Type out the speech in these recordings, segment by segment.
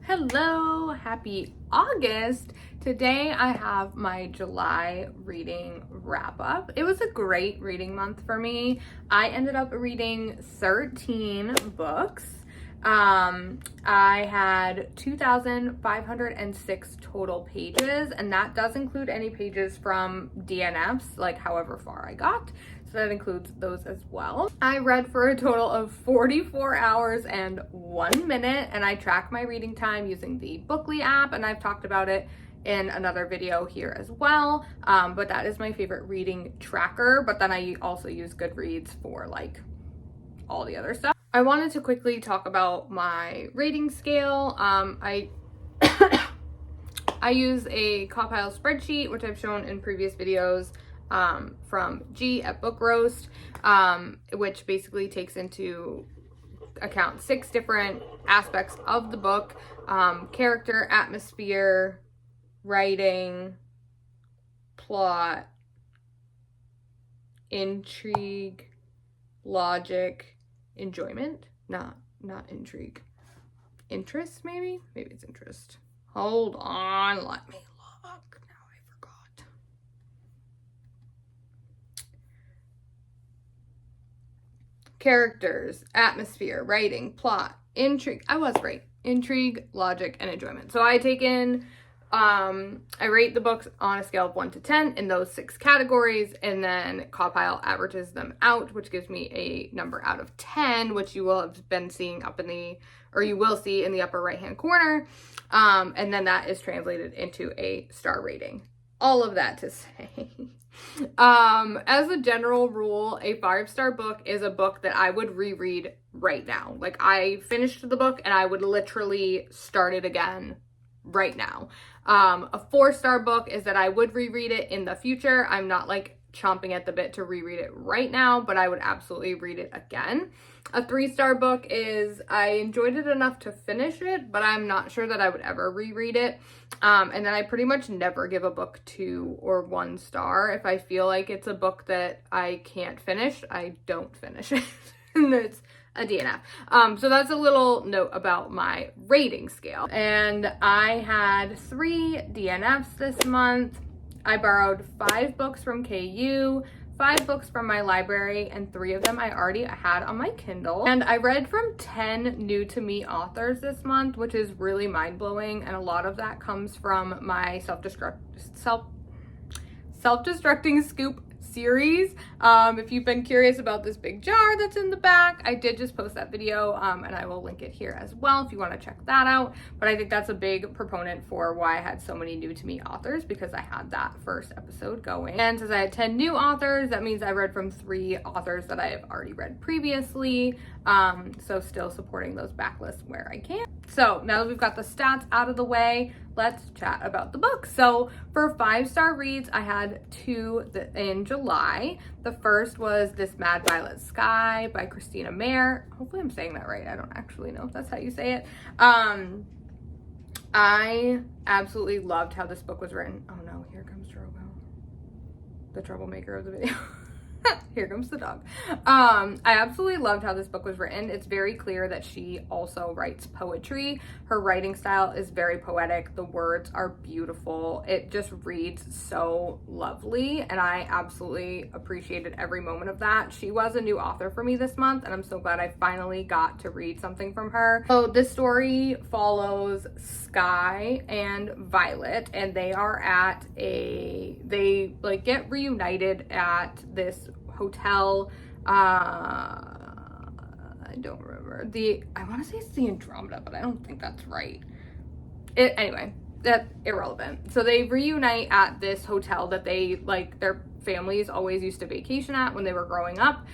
Hello, happy August. Today I have my July reading wrap up. It was a great reading month for me. I ended up reading 13 books. I had 2,506 total pages, and that does include any pages from DNFs, like however far I got. So that includes those as well. I read for a total of 44 hours and 1 minute, and I track my reading time using the Bookly app, and I've talked about it in another video here as well. But that is my favorite reading tracker, but then I also use Goodreads for like all the other stuff. I wanted to quickly talk about my rating scale. I use a Compile spreadsheet, which I've shown in previous videos, from G at Book Roast, which basically takes into account 6 different aspects of the book: character, atmosphere, writing, plot, intrigue, logic, enjoyment. Not intrigue. Interest, maybe it's interest. Hold on, let me look. Now I forgot. Characters, atmosphere, writing, plot, intrigue. I was right. Intrigue, logic, and enjoyment. So I take in, I rate the books on a scale of 1 to 10 in those 6 categories, and then Compile averages them out, which gives me a number out of 10, which you will have been seeing you will see in the upper right-hand corner. And then that is translated into a star rating. All of that to say, as a general rule, a 5-star book is a book that I would reread right now. Like, I finished the book and I would literally start it again right now. A 4-star book is that I would reread it in the future. I'm not like chomping at the bit to reread it right now, but I would absolutely read it again. A 3-star book is I enjoyed it enough to finish it, but I'm not sure that I would ever reread it. And then I pretty much never give a book 2 or 1 star. If I feel like it's a book that I can't finish, I don't finish it. And it's a DNF. So that's a little note about my rating scale. And I had 3 DNFs this month. I borrowed 5 books from KU, 5 books from my library, and 3 of them I already had on my Kindle. And I read from 10 new to me authors this month, which is really mind-blowing. And a lot of that comes from my self-destructing scoop series. If you've been curious about this big jar that's in the back, I did just post that video, and I will link it here as well if you want to check that out. But I think that's a big proponent for why I had so many new to me authors, because I had that first episode going. And since I had 10 new authors, that means I read from 3 authors that I have already read previously. So still supporting those backlists where I can. So now that we've got the stats out of the way, let's chat about the book. So for 5-star reads, I had 2 in July. The first was This Mad Violet Sky by Christina Lauren. Hopefully I'm saying that right. I don't actually know if that's how you say it. I absolutely loved how this book was written. Oh no, here comes Drogo, the troublemaker of the video. Here comes the dog. I absolutely loved how this book was written. It's very clear that she also writes poetry. Her writing style is very poetic. The words are beautiful. It just reads so lovely, and I absolutely appreciated every moment of that. She was a new author for me this month, and I'm so glad I finally got to read something from her. So this story follows Sky and Violet, and they are at they like get reunited at this hotel. I don't remember I want to say it's the Andromeda, but I don't think that's right. Anyway, that's irrelevant. So they reunite at this hotel that they like their families always used to vacation at when they were growing up,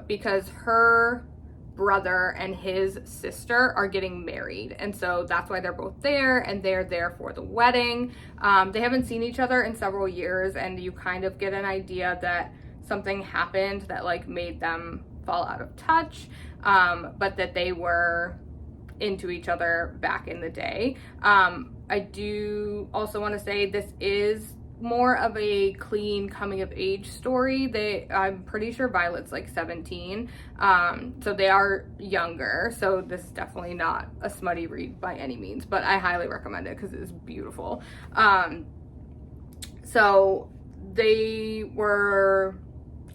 because her brother and his sister are getting married, and so that's why they're both there, and they're there for the wedding. They haven't seen each other in several years, and you kind of get an idea that something happened that like made them fall out of touch, but that they were into each other back in the day. I do also want to say this is more of a clean coming of age story. I'm pretty sure Violet's like 17, so they are younger, so this is definitely not a smutty read by any means, but I highly recommend it because it is beautiful. So they were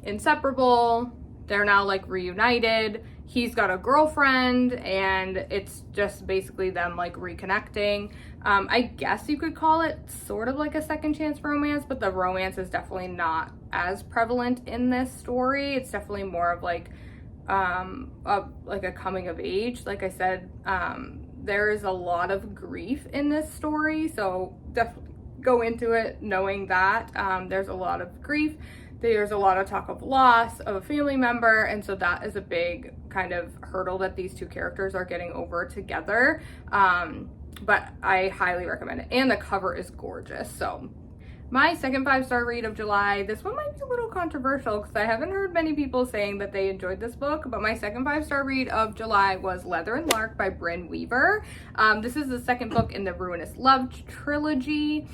inseparable, they're now like reunited. He's got a girlfriend, and it's just basically them like reconnecting. I guess you could call it sort of like a second chance romance, but the romance is definitely not as prevalent in this story. It's definitely more of like a coming of age. Like I said, there is a lot of grief in this story, so definitely go into it knowing that there's a lot of grief. There's a lot of talk of loss of a family member, and so that is a big kind of hurdle that these two characters are getting over together. But I highly recommend it, and the cover is gorgeous. So my second 5-star read of July, this one might be a little controversial because I haven't heard many people saying that they enjoyed this book, but my second 5-star read of July was Leather and Lark by Brynn Weaver. This is the second book in the Ruinous Love trilogy.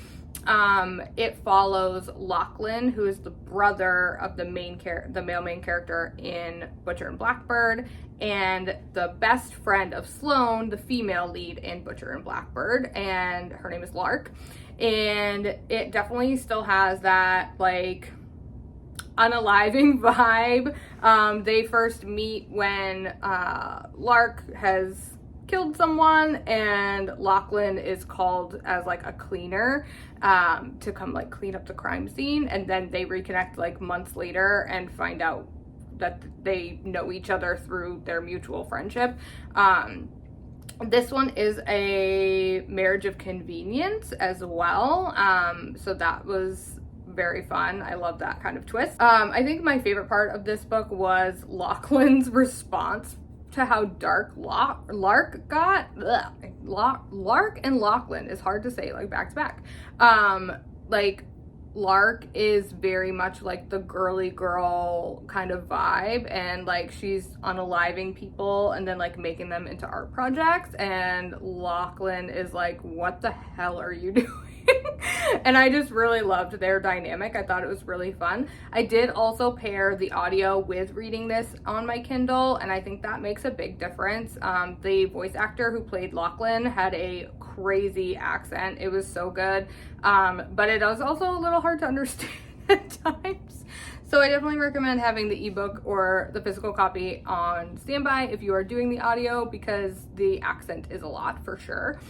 It follows Lachlan, who is the brother of the male main character in Butcher and Blackbird, and the best friend of Sloane, the female lead in Butcher and Blackbird, and her name is Lark. And it definitely still has that like unaliving vibe. They first meet when Lark has killed someone, and Lachlan is called as like a cleaner to come like clean up the crime scene, and then they reconnect like months later and find out that they know each other through their mutual friendship. This one is a marriage of convenience as well, so that was very fun. I love that kind of twist. I think my favorite part of this book was Lachlan's response to how dark Lark got. Lark and Lachlan is hard to say, like back to back. Like Lark is very much like the girly girl kind of vibe, and like she's unaliving people and then like making them into art projects, and Lachlan is like, what the hell are you doing? And I just really loved their dynamic. I thought it was really fun. I did also pair the audio with reading this on my Kindle, and I think that makes a big difference. The voice actor who played Lachlan had a crazy accent. It was so good, but it was also a little hard to understand at times. So I definitely recommend having the ebook or the physical copy on standby if you are doing the audio, because the accent is a lot for sure.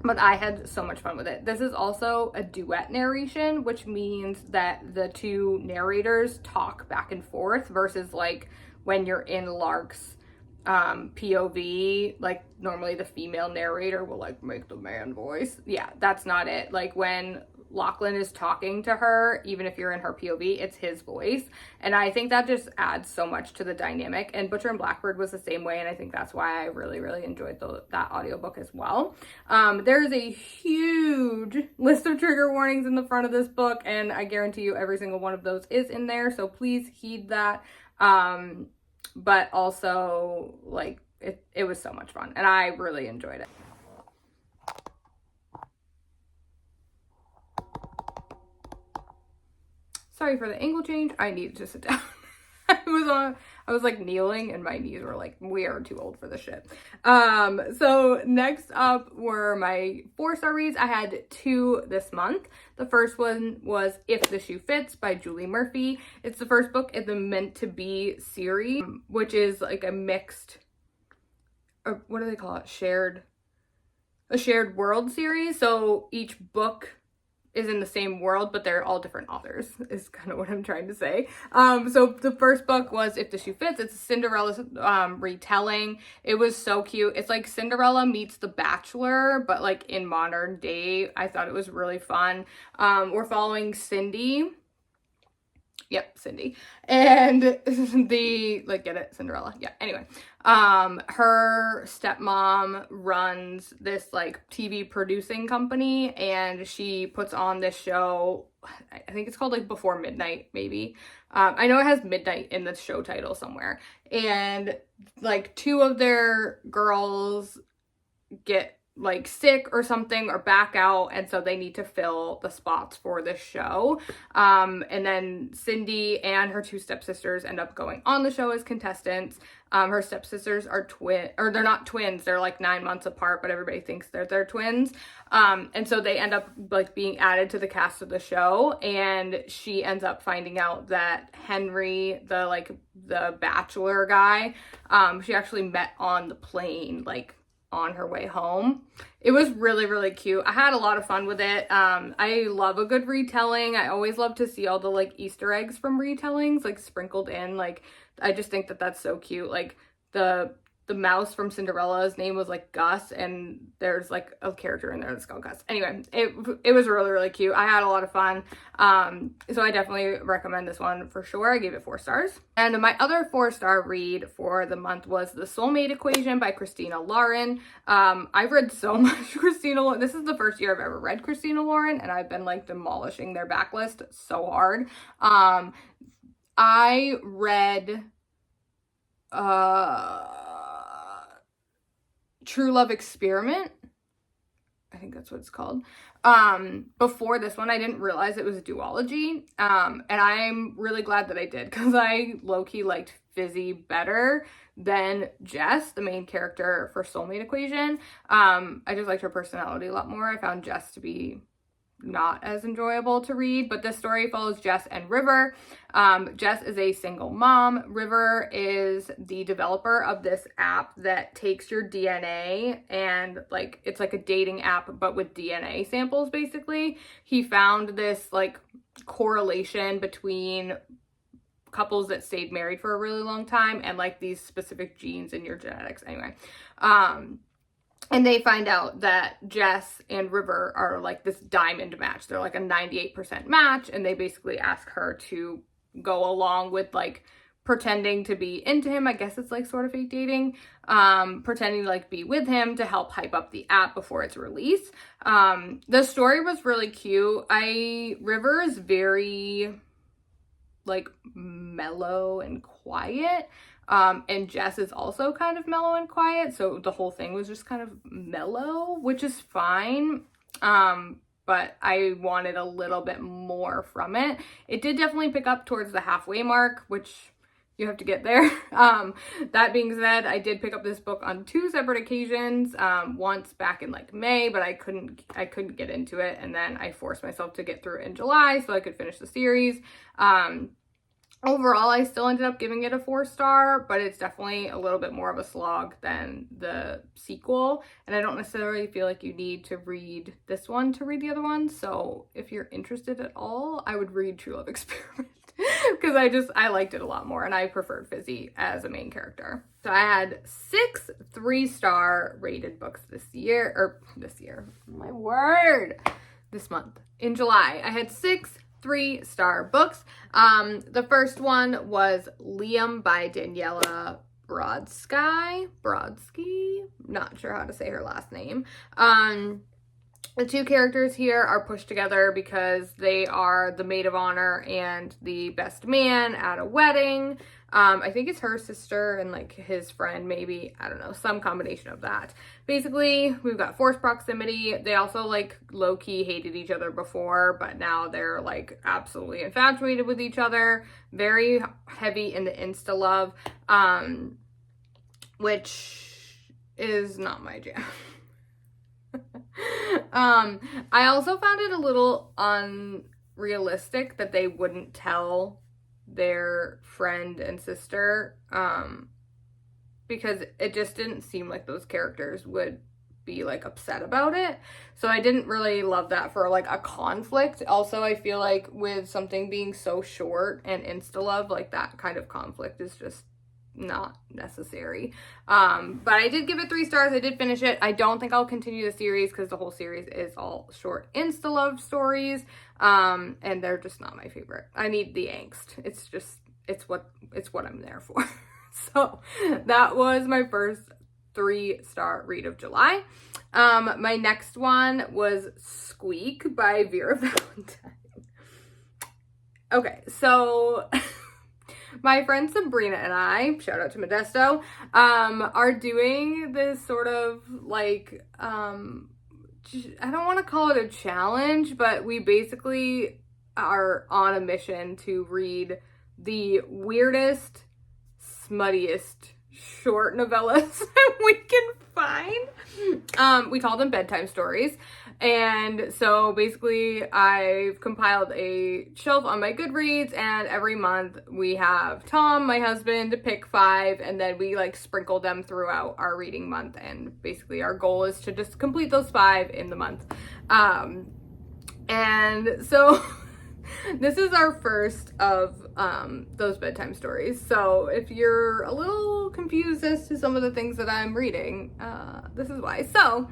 But I had so much fun with it. This is also a duet narration, which means that the two narrators talk back and forth versus like when you're in Lark's POV, like normally the female narrator will like make the man voice. Yeah, that's not it. Like when Lachlan is talking to her, even if you're in her POV, it's his voice. And I think that just adds so much to the dynamic. And Butcher and Blackbird was the same way, and I think that's why I really, really enjoyed that audiobook as well. There's a huge list of trigger warnings in the front of this book, and I guarantee you every single one of those is in there, so please heed that. But also, like, it was so much fun, and I really enjoyed it. Sorry for the angle change. I needed to sit down. I was like kneeling and my knees were like, we are too old for this shit. So next up were my 4-star reads. I had 2 this month. The first one was If the Shoe Fits by Julie Murphy. It's the first book in the Meant to Be series, which is like a mixed, what do they call it? A shared world series. So each book is in the same world, but they're all different authors, is kind of what I'm trying to say. So the first book was If the Shoe Fits. It's Cinderella's retelling. It was so cute. It's like Cinderella meets The Bachelor, but like in modern day. I thought it was really fun. We're following Cindy. Yep, Cindy. And like, get it? Cinderella. Yeah, anyway. Her stepmom runs this like TV producing company, and she puts on this show. I think it's called like Before Midnight, maybe. I know it has midnight in the show title somewhere. And like 2 of their girls get like sick or something or back out, and so they need to fill the spots for this show. And then Cindy and her two stepsisters end up going on the show as contestants. Her stepsisters are they're not twins, they're like 9 months apart, but everybody thinks they're twins. And so they end up like being added to the cast of the show, and she ends up finding out that Henry, the bachelor guy, she actually met on the plane, like on her way home. It was really, really cute. I had a lot of fun with it. I love a good retelling. I always love to see all the like Easter eggs from retellings like sprinkled in. Like, I just think that that's so cute. Like the mouse from Cinderella's name was like Gus, and there's like a character in there that's called Gus. Anyway, it was really, really cute. I had a lot of fun. So I definitely recommend this one for sure. I gave it 4 stars. And my other 4-star read for the month was The Soulmate Equation by Christina Lauren. I've read so much Christina Lauren. This is the first year I've ever read Christina Lauren, and I've been like demolishing their backlist so hard. I read True Love Experiment, I think that's what it's called. Before this one, I didn't realize it was a duology. And I'm really glad that I did, because I low-key liked Fizzy better than Jess, the main character for Soulmate Equation. I just liked her personality a lot more. I found Jess to be not as enjoyable to read, but this story follows Jess and River. Jess is a single mom. River is the developer of this app that takes your DNA, and like it's like a dating app but with DNA samples. Basically, he found this like correlation between couples that stayed married for a really long time and like these specific genes in your genetics. Anyway, and they find out that Jess and River are like this diamond match. They're like a 98% match, and they basically ask her to go along with like pretending to be into him. I guess it's like sort of fake dating, pretending to like be with him to help hype up the app before its release. The story was really cute. River is very like mellow and quiet. And Jess is also kind of mellow and quiet, so the whole thing was just kind of mellow, which is fine. But I wanted a little bit more from it. It did definitely pick up towards the halfway mark, which you have to get there. That being said, I did pick up this book on 2 separate occasions. Once back in like May, but I couldn't get into it, and then I forced myself to get through it in July so I could finish the series. Overall, I still ended up giving it a 4-star, but it's definitely a little bit more of a slog than the sequel. And I don't necessarily feel like you need to read this one to read the other one. So if you're interested at all, I would read True Love Experiment because I liked it a lot more, and I preferred Fizzy as a main character. So I had 6 3-star rated books this month. In July, I had 6 3-star books. The first one was Liam by Daniela Brodsky, not sure how to say her last name. The 2 characters here are pushed together because they are the maid of honor and the best man at a wedding. I think it's her sister and like his friend, maybe, I don't know, some combination of that. Basically, we've got forced proximity. They also like low-key hated each other before, but now they're like absolutely infatuated with each other. Very heavy in the insta love, which is not my jam. I also found it a little unrealistic that they wouldn't tell their friend and sister, because it just didn't seem like those characters would be like upset about it. So I didn't really love that for like a conflict. Also, I feel like with something being so short and insta love, like that kind of conflict is just not necessary. But I did give it 3 stars. I did finish it. I don't think I'll continue the series because the whole series is all short insta love stories, and they're just not my favorite. I need the angst. It's what I'm there for. So that was my first 3-star read of July. My next one was Squeak by Vera Valentine. Okay, so my friend Sabrina and I, shout out to Modesto, are doing this sort of like, I don't want to call it a challenge, but we basically are on a mission to read the weirdest, smuttiest short novellas we can find. We call them bedtime stories. And so basically I've compiled a shelf on my Goodreads, and every month we have Tom, my husband, pick 5, and then we like sprinkle them throughout our reading month. And basically our goal is to just complete those 5 in the month. And so this is our first of those bedtime stories. So if you're a little confused as to some of the things that I'm reading, this is why. So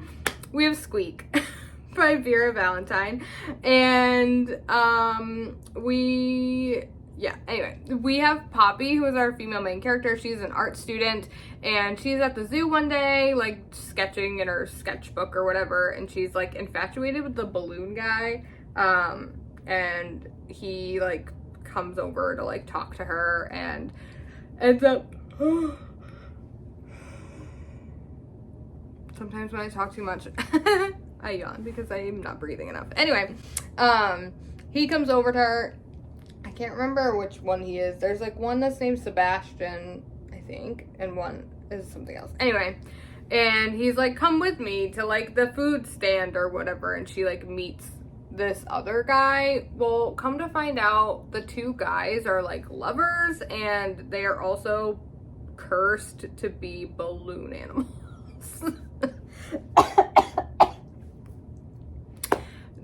we have Squeak by Vera Valentine, and we have Poppy, who is our female main character. She's an art student, and she's at the zoo one day, like sketching in her sketchbook or whatever, and she's like infatuated with the balloon guy, and he like comes over to like talk to her and ends up sometimes when I talk too much I yawn because I am not breathing enough. Anyway, he comes over to her. I can't remember which one he is. There's like one that's named Sebastian, I think, and one is something else. Anyway, and he's like, come with me to like the food stand or whatever, and she like meets this other guy. Well, come to find out, the 2 guys are like lovers, and they are also cursed to be balloon animals.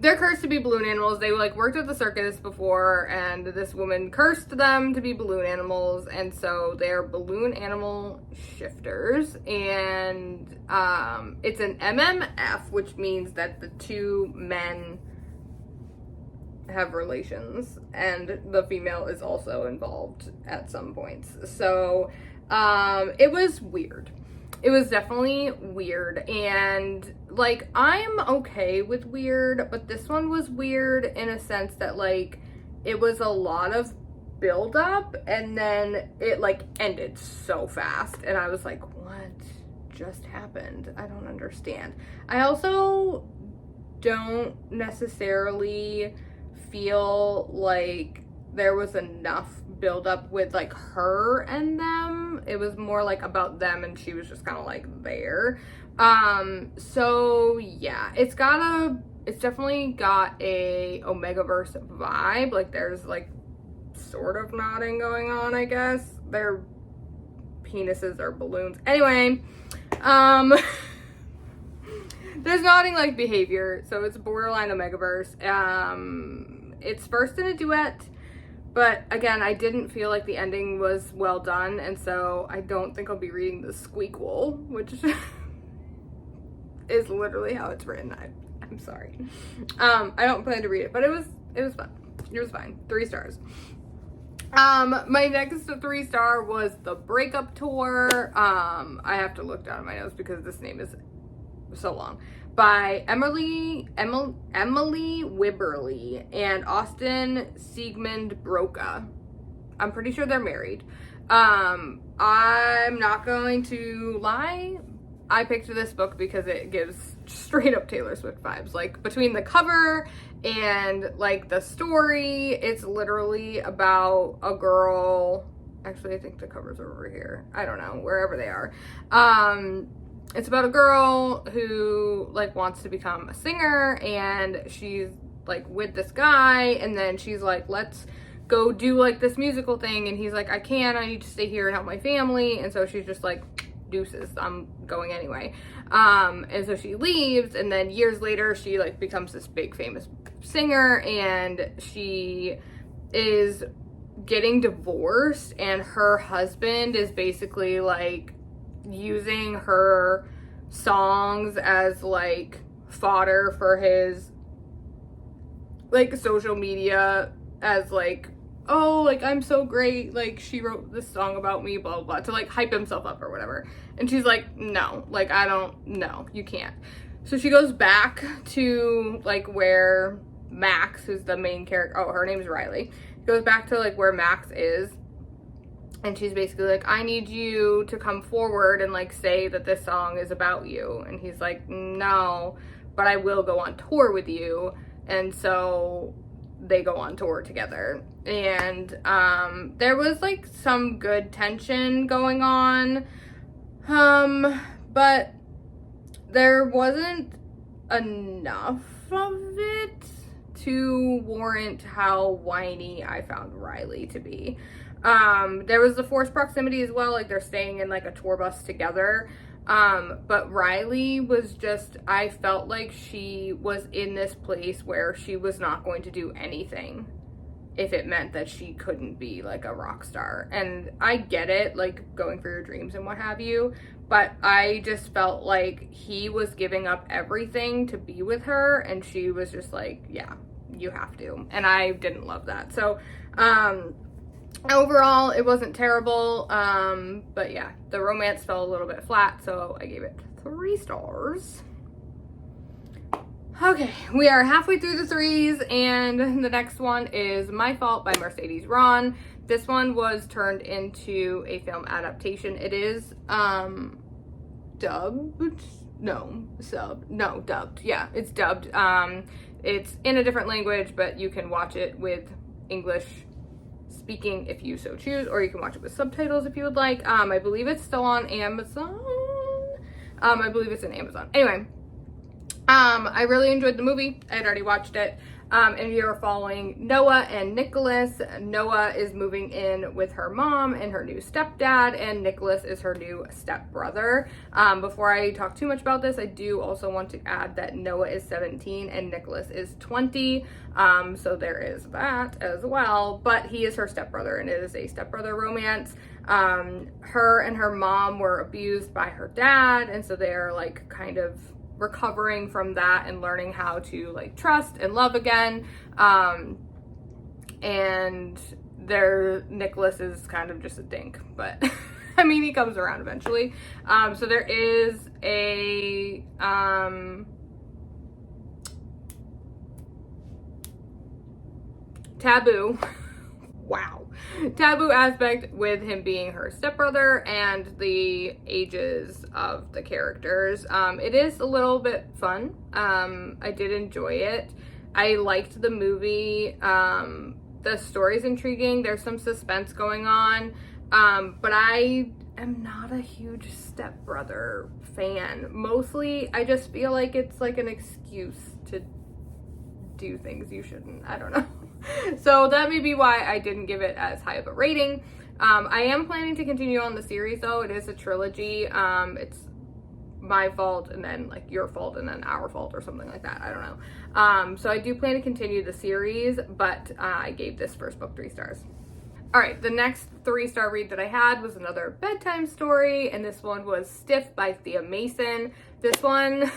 They're cursed to be balloon animals. They like worked at the circus before, and this woman cursed them to be balloon animals, and so they're balloon animal shifters. And it's an MMF, which means that the 2 men have relations, and the female is also involved at some points. So it was weird. It was definitely weird, and like I'm okay with weird, but this one was weird in a sense that like it was a lot of build up, and then it like ended so fast, and I was like, what just happened? I don't understand. I also don't necessarily feel like there was enough build up with like her and them. It was more like about them, and she was just kind of like there. So yeah, it's definitely got a Omegaverse vibe. Like there's like sort of nodding going on, I guess. Their penises are balloons. Anyway, there's nodding like behavior, so it's borderline Omegaverse. It's first in a duet, but again, I didn't feel like the ending was well done, and so I don't think I'll be reading the Squeakquel, which is literally how it's written. I'm sorry. I don't plan to read it, but it was fun. It was fine. 3 stars. My next 3-star was The Breakup Tour. I have to look down at my notes because this name is so long. By Emily Wibberley and Austin Siegmund Broca. I'm pretty sure they're married. I'm not going to lie. I picked this book because it gives straight up Taylor Swift vibes. Like between the cover and like the story, it's literally about a girl. Actually, I think the covers are over here. I don't know, wherever they are. It's about a girl who like wants to become a singer, and she's like with this guy, and then she's like, let's go do like this musical thing, and he's like, I need to stay here and help my family. And so she's just like, deuces, I'm going anyway. And so she leaves, and then years later she like becomes this big famous singer, and she is getting divorced, and her husband is basically like using her songs as like fodder for his like social media, as like, oh, like I'm so great, like she wrote this song about me, blah blah blah, to like hype himself up or whatever. And she's like, no, like I don't, no, you can't. So she goes back to like where Max, who's the main character, oh, her name's Riley, goes back to like where Max is, And she's basically like, I need you to come forward and like say that this song is about you. And he's like, no, but I will go on tour with you. And so they go on tour together. And there was like some good tension going on. But there wasn't enough of it to warrant how whiny I found Riley to be. There was the forced proximity as well, like they're staying in like a tour bus together. But Riley was just, I felt like she was in this place where she was not going to do anything if it meant that she couldn't be like a rock star. And I get it, like going for your dreams and what have you, but I just felt like he was giving up everything to be with her, and she was just like, yeah, you have to. And I didn't love that. So, overall, it wasn't terrible, but yeah, the romance fell a little bit flat, so I gave it 3 stars. Okay, we are halfway through the 3s, and the next one is My Fault by Mercedes Ron. This one was turned into a film adaptation. It is, dubbed? No, dubbed. Yeah, it's dubbed. It's in a different language, but you can watch it with English speaking if you so choose, or you can watch it with subtitles if you would like. I believe it's still on Amazon. I believe it's in Amazon. Anyway, I really enjoyed the movie. I had already watched it. And you're following Noah and Nicholas. Noah is moving in with her mom and her new stepdad, and Nicholas is her new stepbrother. Before I talk too much about this, I do also want to add that Noah is 17 and Nicholas is 20. So there is that as well, but he is her stepbrother, and it is a stepbrother romance. Her and her mom were abused by her dad, and so they are like kind of recovering from that and learning how to like trust and love again. And their Nicholas is kind of just a dink, but I mean, he comes around eventually. So there is a taboo taboo aspect with him being her stepbrother and the ages of the characters. It is a little bit fun. I did enjoy it. I liked the movie. The story's intriguing. There's some suspense going on. But I am not a huge stepbrother fan. Mostly, I just feel like it's like an excuse to do things you shouldn't. I don't know. So that may be why I didn't give it as high of a rating. I am planning to continue on the series though. It is a trilogy. It's My Fault and then like Your Fault and then Our Fault or something like that. I don't know. So I do plan to continue the series, but I gave this first book 3 stars. All right, the next 3-star read that I had was another bedtime story, and this one was Stiff by Thea Mason. This one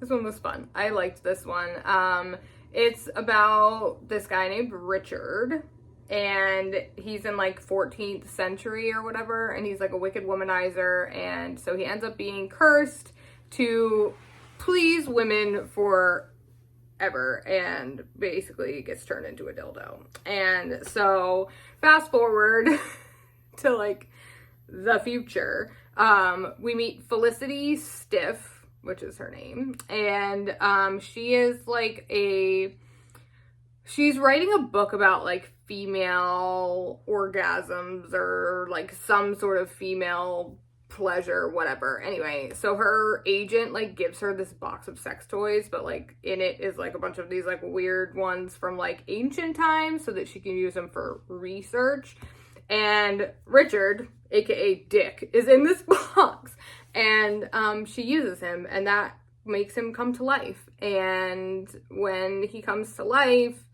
was fun. I liked this one. It's about this guy named Richard, and he's in like 14th century or whatever, and he's like a wicked womanizer, and so he ends up being cursed to please women forever, and basically gets turned into a dildo. And so fast forward to like the future, we meet Felicity Stiff, which is her name, and she is like she's writing a book about like female orgasms or like some sort of female pleasure, whatever. Anyway, so her agent like gives her this box of sex toys, but like in it is like a bunch of these like weird ones from like ancient times so that she can use them for research. And Richard, aka Dick, is in this box, and she uses him, and that makes him come to life. And when he comes to life,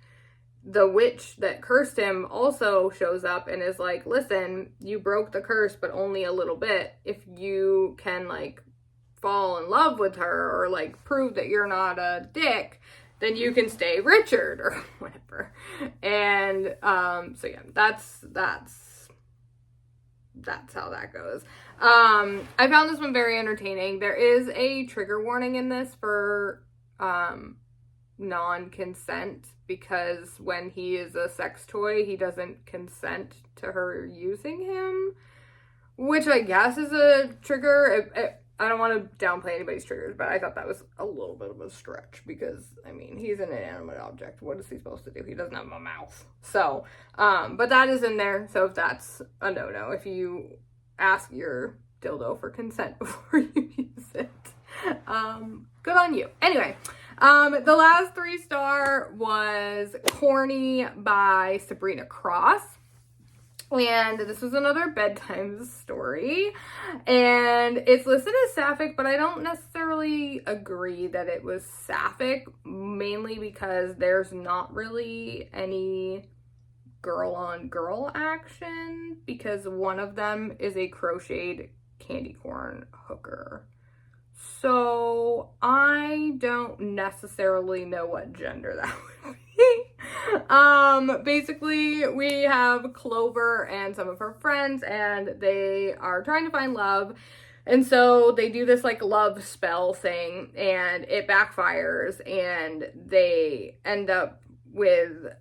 the witch that cursed him also shows up and is like, listen, you broke the curse, but only a little bit. If you can like fall in love with her or like prove that you're not a dick, then you can stay Richard or whatever. And so yeah, that's how that goes. I found this one very entertaining. There is a trigger warning in this for non-consent, because when he is a sex toy, he doesn't consent to her using him, which I guess is a trigger. I don't want to downplay anybody's triggers, but I thought that was a little bit of a stretch because, I mean, he's an inanimate object. What is he supposed to do? He doesn't have a mouth. So, but that is in there. So if that's a no-no, if you ask your dildo for consent before you use it, good on you. Anyway, the last 3-star was Corny by Sabrina Cross. And this was another bedtime story, and it's listed as sapphic, but I don't necessarily agree that it was sapphic, mainly because there's not really any girl-on-girl action, because one of them is a crocheted candy corn hooker. So I don't necessarily know what gender that would be. Basically, we have Clover and some of her friends, and they are trying to find love. And so they do this like love spell thing, and it backfires, and they end up with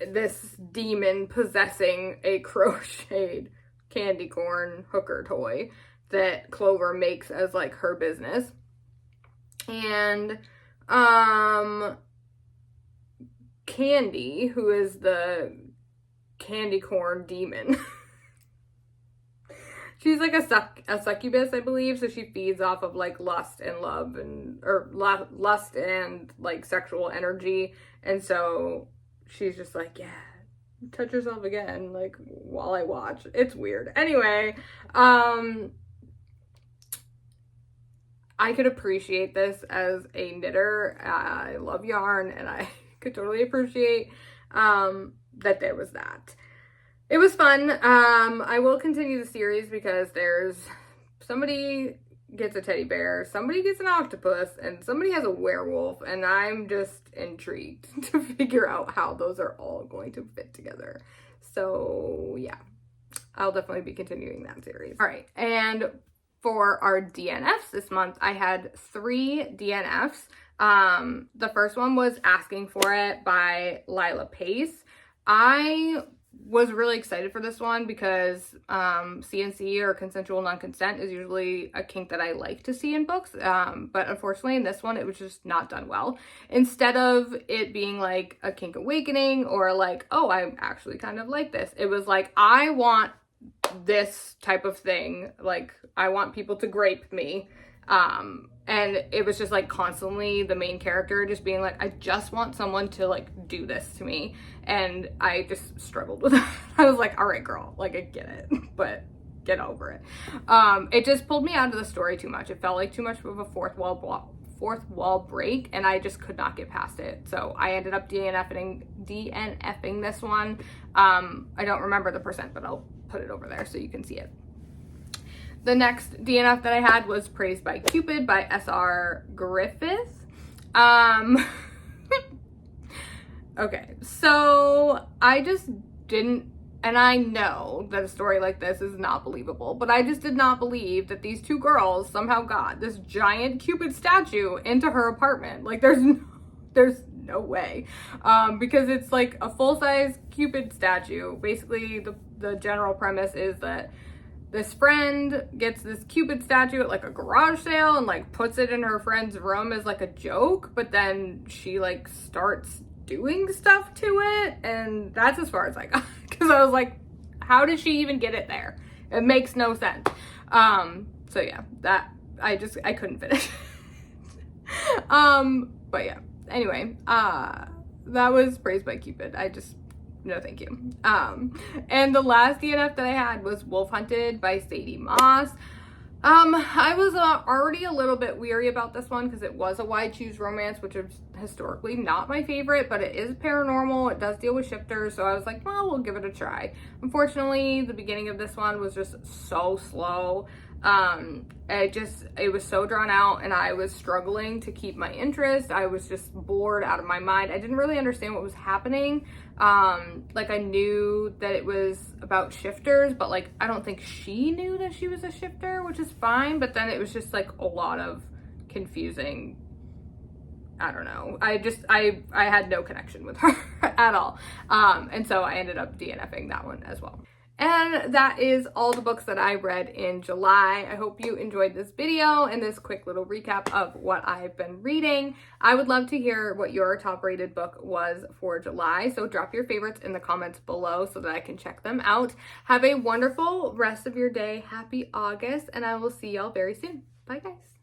this demon possessing a crocheted candy corn hooker toy that Clover makes as like her business. And Candy, who is the candy corn demon, she's like a succubus, I believe, so she feeds off of like lust and love lust and like sexual energy. And so she's just like, yeah, touch yourself again, like while I watch. It's weird. Anyway, I could appreciate this as a knitter. I love yarn, and I could totally appreciate that there was that. It was fun. I will continue the series because there's somebody gets a teddy bear, somebody gets an octopus, and somebody has a werewolf, and I'm just intrigued to figure out how those are all going to fit together. So yeah, I'll definitely be continuing that series. All right, and for our DNFs this month, I had 3 DNFs. The first one was Asking for It by Lila Pace. I was really excited for this one because CNC, or consensual non-consent, is usually a kink that I like to see in books, but unfortunately in this one it was just not done well. Instead of it being like a kink awakening or like, oh, I actually kind of like this, it was like, I want this type of thing, like I want people to grape me, and it was just like constantly the main character just being like, I just want someone to like do this to me, and I just struggled with that. I was like, all right, girl, like I get it, but get over it. It just pulled me out of the story too much. It felt like too much of a fourth wall break, and I just could not get past it. So I ended up DNFing this one. I don't remember the percent, but I'll put it over there so you can see it. The next DNF that I had was Praised by Cupid by S.R. Griffith. Okay, so I just didn't, and I know that a story like this is not believable, but I just did not believe that these 2 girls somehow got this giant Cupid statue into her apartment. Like there's no way, because it's like a full-size Cupid statue. Basically the general premise is that this friend gets this Cupid statue at like a garage sale and like puts it in her friend's room as like a joke, but then she like starts doing stuff to it, and that's as far as I got, because I was like, how did she even get it there? It makes no sense. So yeah, that I couldn't finish. But yeah, anyway, that was Praised by Cupid. No thank you. And the last DNF that I had was Wolf Hunted by Sadie Moss. I was already a little bit weary about this one because it was a wide choose romance, which is historically not my favorite, but it is paranormal. It does deal with shifters, so I was like, well, we'll give it a try. Unfortunately, the beginning of this one was just so slow. It was so drawn out, and I was struggling to keep my interest. I was just bored out of my mind. I didn't really understand what was happening. Like I knew that it was about shifters, but like I don't think she knew that she was a shifter, which is fine, but then it was just like a lot of confusing I don't know. I had no connection with her at all. And so I ended up DNFing that one as well. And that is all the books that I read in July. I hope you enjoyed this video and this quick little recap of what I've been reading. I would love to hear what your top rated book was for July. So drop your favorites in the comments below so that I can check them out. Have a wonderful rest of your day. Happy August, and I will see y'all very soon. Bye, guys.